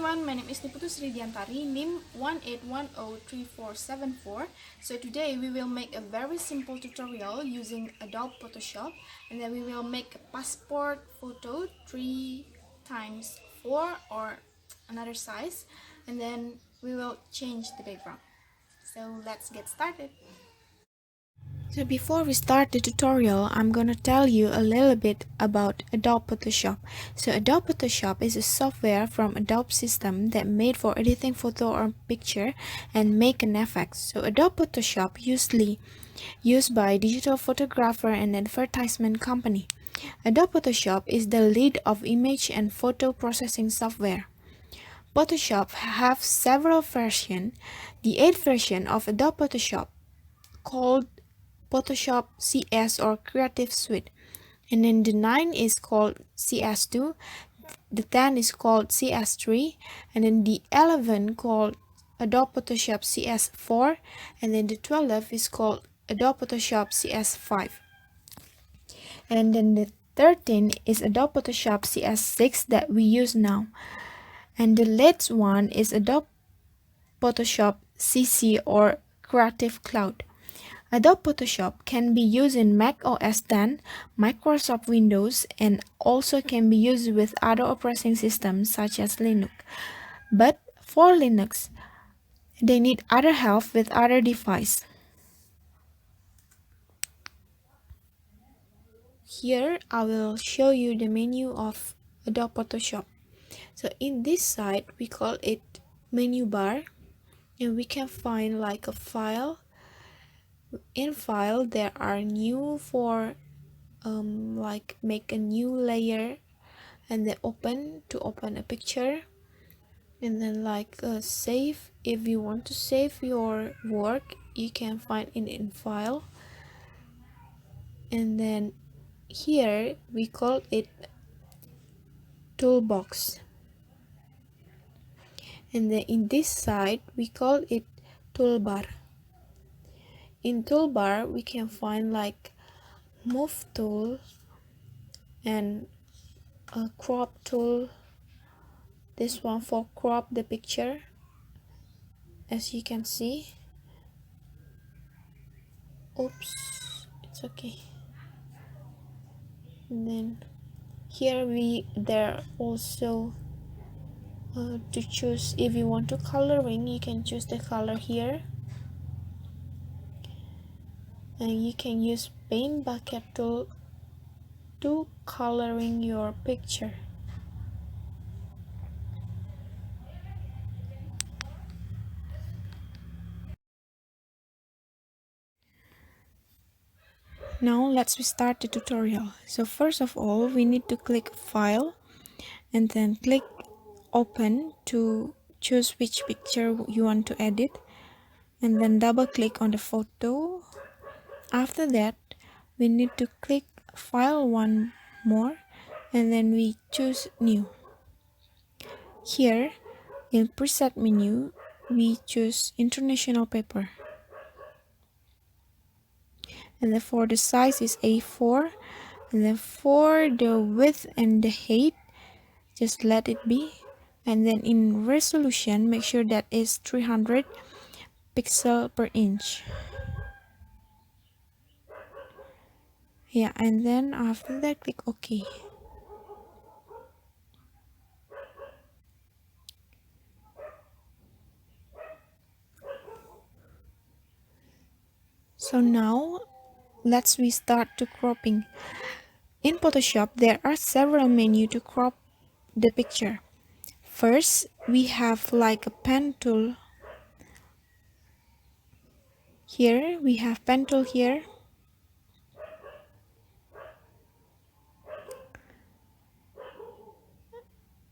everyone, my name is Niputu Sri Diantari, NIM 18103474. So today we will make a very simple tutorial using Adobe Photoshop, and then we will make a passport photo 3x4 or another size, and then we will change the background. So let's get started. So before we start the tutorial, I'm gonna tell you a little bit about Adobe Photoshop. So Adobe Photoshop is a software from Adobe system that made for editing photo or picture and make an effect. So Adobe Photoshop usually used by digital photographer and advertisement company. Adobe Photoshop is the lead of image and photo processing software. Photoshop have several versions. The 8th version of Adobe Photoshop, called Photoshop CS or Creative Suite, and then the 9 is called CS2, the 10 is called CS3, and then the 11 called Adobe Photoshop CS4, and then the 12 is called Adobe Photoshop CS5, and then the 13 is Adobe Photoshop CS6 that we use now, and the latest one is Adobe Photoshop CC or Creative Cloud. Adobe Photoshop can be used in Mac OS X, Microsoft Windows, and also can be used with other operating systems such as Linux. But for Linux, they need other help with other devices. Here, I will show you the menu of Adobe Photoshop. So in this side, we call it menu bar, and we can find like a file. In file, there are new for like make a new layer, and then open to open a picture, and then like save. If you want to save your work, you can find it in file, and then here we call it toolbox, and then in this side we call it toolbar. In toolbar we can find like move tool and a crop tool, this one for crop the picture, as you can see. Oops, it's okay. And then here there also to choose. If you want to coloring, you can choose the color here, and you can use paint bucket tool to coloring your picture. Now let's start the tutorial. So first of all, we need to click file and then click open to choose which picture you want to edit, and then double click on the photo. After that, we need to click file one more, and then we choose new. Here in preset menu, we choose international paper, and then for the size is A4, and then for the width and the height, just let it be, and then in resolution, make sure that is 300 pixel per inch. Yeah, and then after that, click OK. So now let's start to cropping. In Photoshop, there are several menus to crop the picture. First, we have like a pen tool. Here we have pen tool here.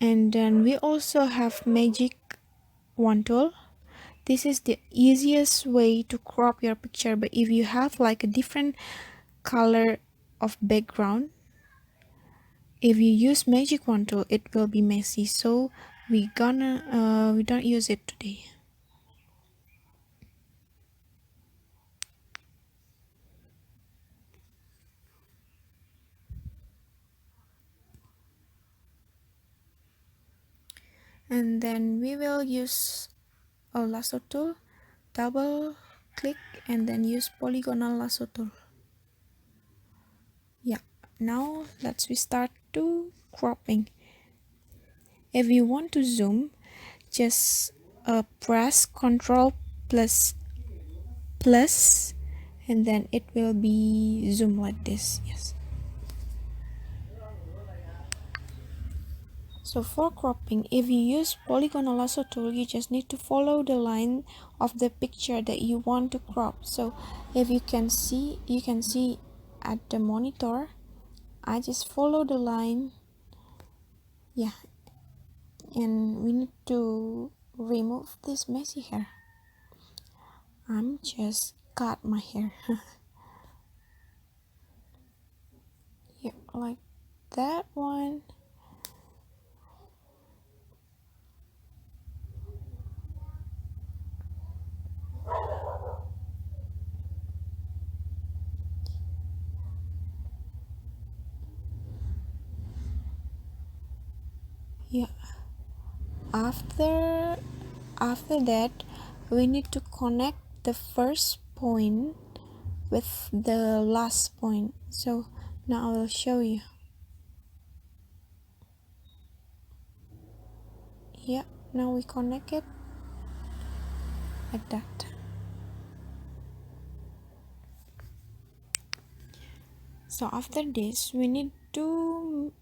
And then we also have magic wand tool. This is the easiest way to crop your picture, but if you have like a different color of background, if you use magic wand tool, it will be messy, so we don't use it today. and then we will use a lasso tool, double click, and then use polygonal lasso tool. Yeah, now let's start to cropping. If you want to zoom, just press Ctrl plus plus, and then it will be zoom like this. Yes. So for cropping, if you use polygonal lasso tool, you just need to follow the line of the picture that you want to crop. So if you can see at the monitor, I just follow the line. Yeah, and we need to remove this messy hair. I'm just cut my hair. Yeah, like that one. Yeah, after that we need to connect the first point with the last point. So now I will show you. Yeah, now we connect it like that. So after this we need to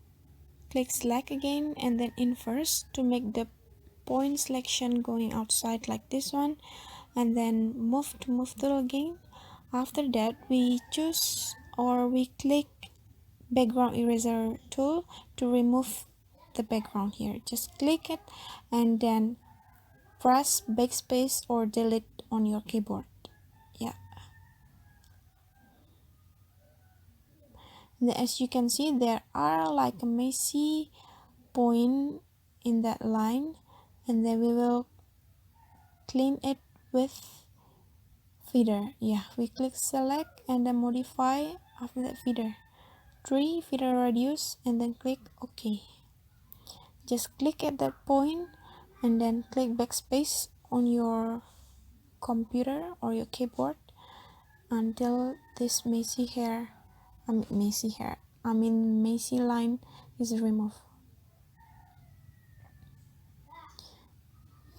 click select again and then inverse to make the point selection going outside like this one, and then move tool again. After that we choose or we click background eraser tool to remove the background here. Just click it and then press backspace or delete on your keyboard. Yeah, and as you can see there are like a messy point in that line, and then we will clean it with feather. Yeah, we click select and then modify. After that, feather 3 feather radius, and then click OK. Just click at that point and then click backspace on your computer or your keyboard until this messy line is removed.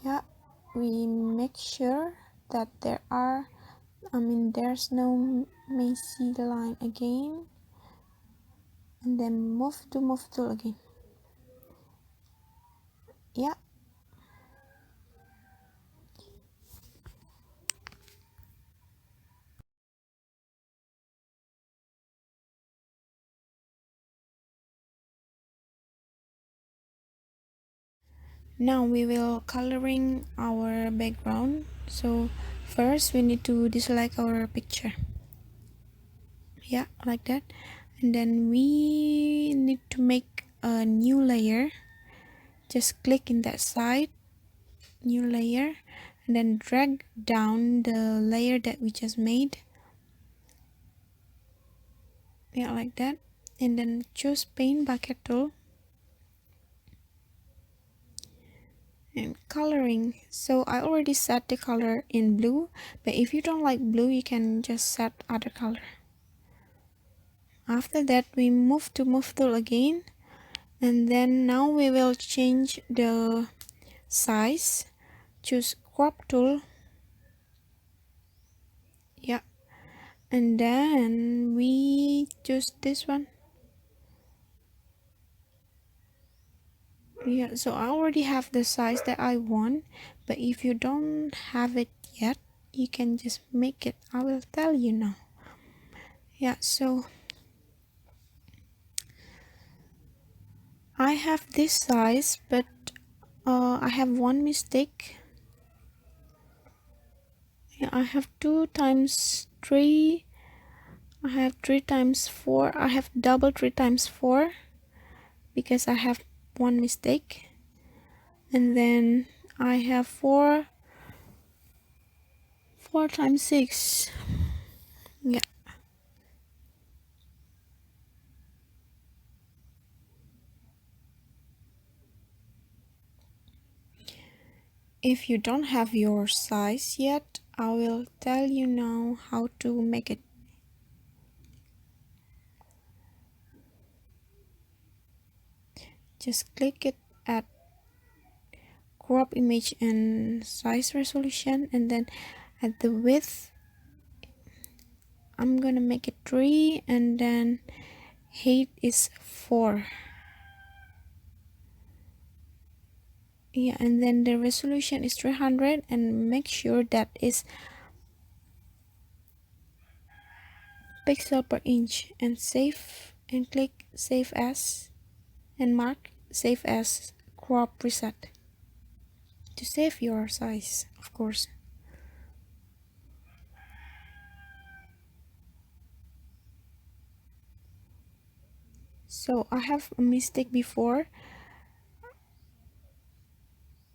Yeah, we make sure that there's no messy line again, and then move tool again. Yeah, now we will coloring our background. So first we need to deselect our picture. Yeah, like that, and then we need to make a new layer. Just click in that side, new layer, and then drag down the layer that we just made. Yeah, like that, and then choose paint bucket tool and coloring. So I already set the color in blue, but if you don't like blue you can just set other color. After that we move tool again, and then now we will change the size. Choose crop tool. Yeah, and then we choose this one. Yeah, so I already have the size that I want, but if you don't have it yet you can just make it. I will tell you now. Yeah, so I have this size, but I have one mistake. Yeah, I have 2 times 3. I have 3 times 4. I have double 3 times 4 because I have one mistake. And then I have 4 times 6. Yeah. If you don't have your size yet, I will tell you now how to make it. Just click it at crop image and size resolution, and then at the width I'm gonna make it 3, and then height is 4. Yeah, and then the resolution is 300, and make sure that is pixel per inch, and save and click save as, and mark save as crop preset to save your size, of course. So I have a mistake before.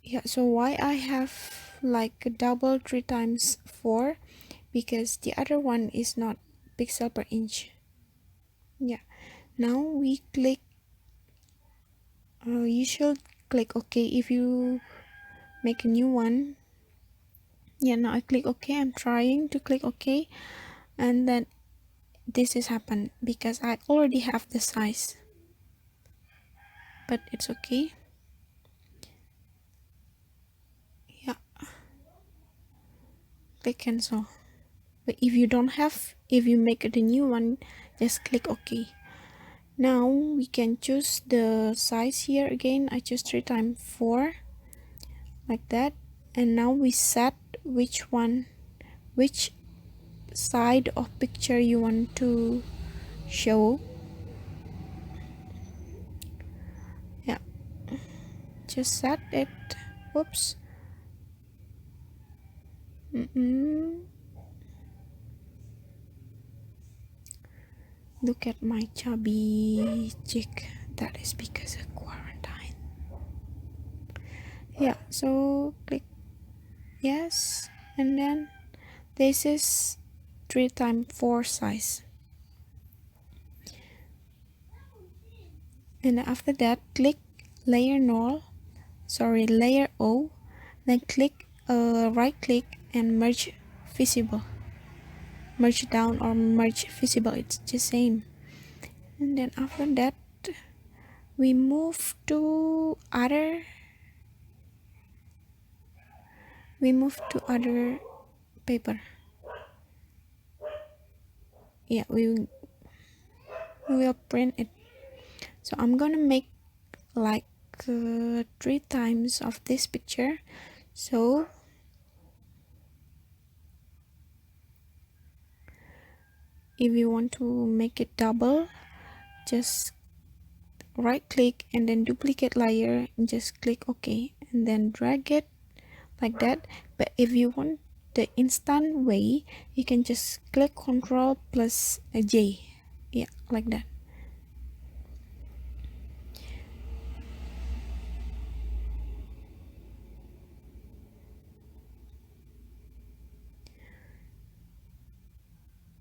Yeah, so why I have like a double 3 times 4, because the other one is not pixel per inch. Yeah, now we click, you should click OK if you make a new one. Yeah, now I click OK. I'm trying to click OK, and then this is happened because I already have the size, but it's okay. Yeah, click cancel. But if you don't have, if you make the new one, just click OK. Now we can choose the size here again. I choose 3 times 4 like that, and now we set which side of picture you want to show. Yeah, just set it. Oops. Look at my chubby chick. That is because of quarantine. Yeah, so click yes, and then this is 3 times 4 size, and after that click layer layer O, then click right click and merge visible, merge down or merge visible, it's the same. And then after that we move to other paper. Yeah, we will print it. So I'm gonna make like 3 times of this picture. So if you want to make it double, just right click and then duplicate layer and just click OK, and then drag it like that. But if you want the instant way, you can just click Ctrl plus J. Yeah, like that.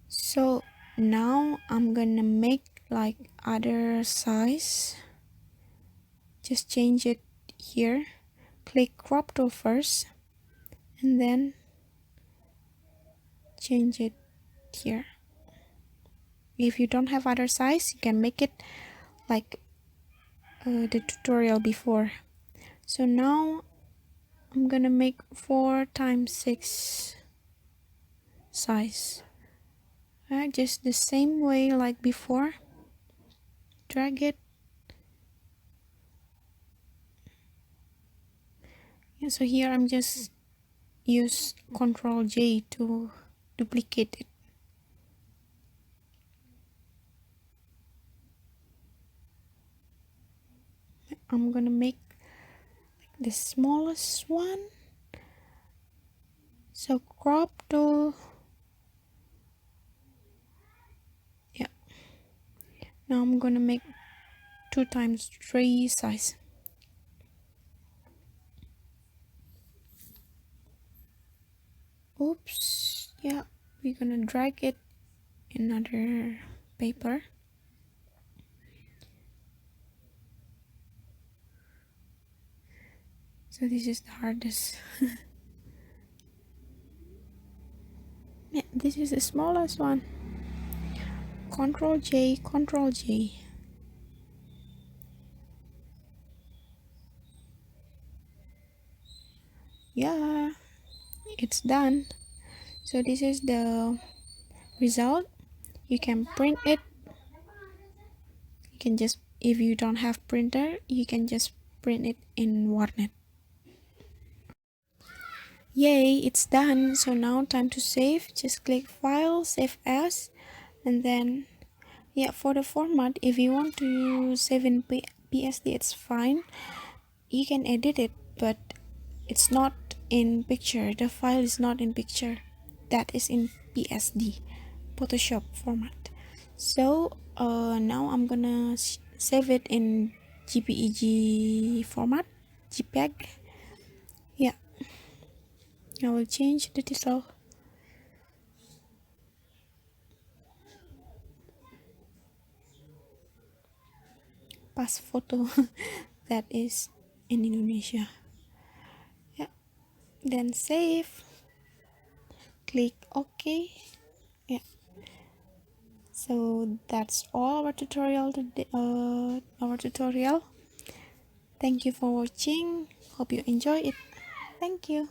So now I'm gonna make like other size. Just change it here, click crop tool first, and then change it here. If you don't have other size, you can make it like the tutorial before. So now I'm gonna make 4 times 6 size. Just the same way like before, drag it. Yeah, so here I'm just use Ctrl J to duplicate it. I'm gonna make like the smallest one. So crop to, yeah. Now I'm gonna make 2 times 3 size. Oops. Yeah, we're gonna drag it in another paper. So this is the hardest. Yeah, this is the smallest one. Control J, Control J. Yeah, it's done. So this is the result. You can print it. You can just, if you don't have printer, you can just print it in Wordnet. Yay, it's done. So now time to save. Just click file, save as, and then yeah, for the format, if you want to save in PSD, it's fine. You can edit it, but it's not in picture. The file is not in picture. That is in PSD, Photoshop format. So now I'm gonna save it in JPEG format, JPEG. Yeah, I will change the title. Pas photo. That is in Indonesia. Yeah, then save. Click OK. Yeah. So that's all our tutorial today. Thank you for watching. Hope you enjoy it. Thank you.